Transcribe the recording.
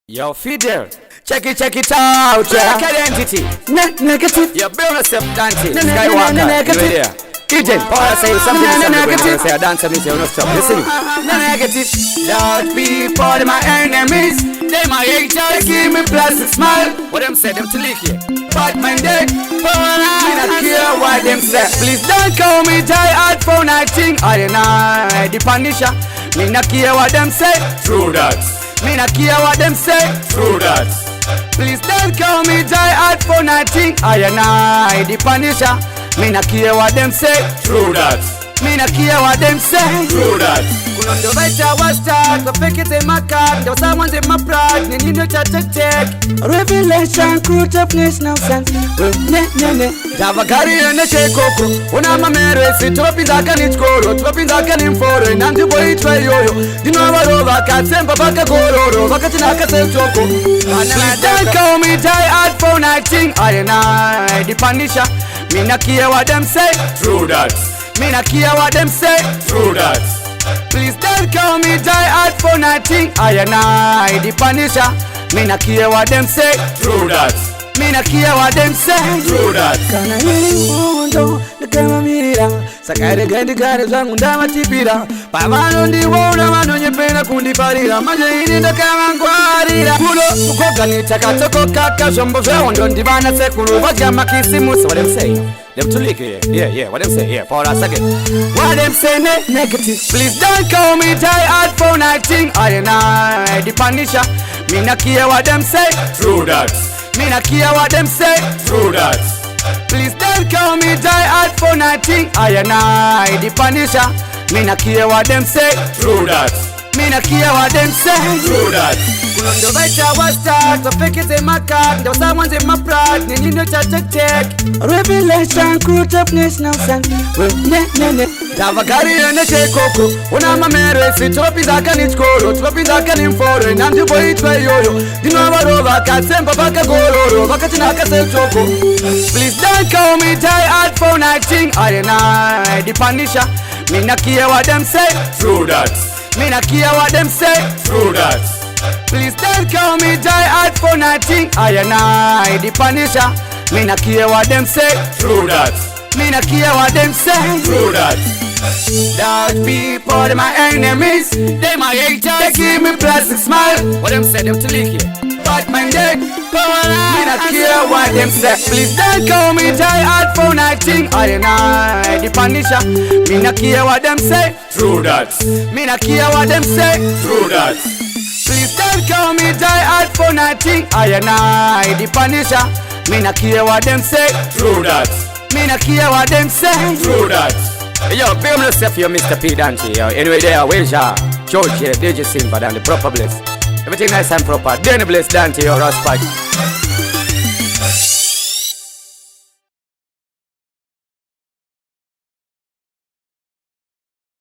Yo, Fidel, check it out, yeah. Identity, Negative. you build yourself dancing. Negative. Skywalker, Agent, Paul say something negative. Say a dancer, me say you no stop. Listen, Negative. Lord people, they my enemies. They my haters, give me plastic smile. What them say, them to lick here. Bad man dead, I don't care what them say. Please don't call me die at for nothing. I the Punisher. Me not care what them say. True that, Me not care what them say. true that, Please don't call me die hard for nothing. I the Punisher. Me not care what them say. true that, Me not care what them say. true that. Kuna ndo vaita was start. Go fake it in my car. Ndo someone's in my pride. Ni nino cha check. Revelation, crew toughness, no sense. Java gari ene chekoko. Una mamere si topi zaka ni chkoro. Topi zaka ni mforo. Nanti boy itwe yoyo. Dino waroba katsemba baka kororo. Baka chinaka se choko. Please don't call me die hard for nothing. I the Punisher. Me not care what them say. True that, Me not care what them say. true that, Please don't call me die hard for nothing. I the Punisher. Me not care what them say. true that, Me not care what them say. true that. Kana hili mundo, nikama mira. Sakare gandi gari zangu ndama tipira. Pavano ndiwona mano nyepena kundiparira. Manje hini ndakama ngwarira. Kulo ukoga ni chakatoko kaka. Jombo veo ndo ndibana sekulu. Wajama kisimusi. What them say? Them to lick here. Yeah. What them say? Yeah, for us again. What them say? Negative. Please don't call me die hard for nothing. I the Punisher. Me not care what them say. True that, Me not care what them say. true that, Please don't call me die hard for nothing. I the Punisher. Me not care what them say. true that, Me not care what them say. true that. Kuna ndo vaita was start. So fake it in my car. Ndo someone's in my pride. Ni nino cha check. Revelation, crew toughness, no sense. Java gari ene chekoko. Una mamere si topi zaka ni chkoro. Topi zaka ni mforo. Nanti boy itwe yoyo. Dino waroba katsemba baka kororo. Baka chinaka se choko. Please don't call me die hard for nothing. I the Punisher. Me not care what them say. True that, Me not care what them say. true that, Please don't call me die hard for nothing. I the Punisher. Me not care what them say. true that, Me not care what them say. true that. Dark people, they my enemies. They my haters. They give me plastic smile. What them say? Them to lick here. Bad man dead. Me not care what them say. Please don't call me die hard for nothing. I the Punisher. Me not care what them say. True that, Me not care what them say. true that, Please don't call me die hard for nothing. I the Punisher. Me not care what them say. true that, Me not care what them say. true that. Yo, be yourself, yo, Mr. P. Dante, yo. Anyway, there, where's ya? George here, DJ Simba, and the proper bless. Everything nice and proper. Then bless Dante, yo, Ross Park.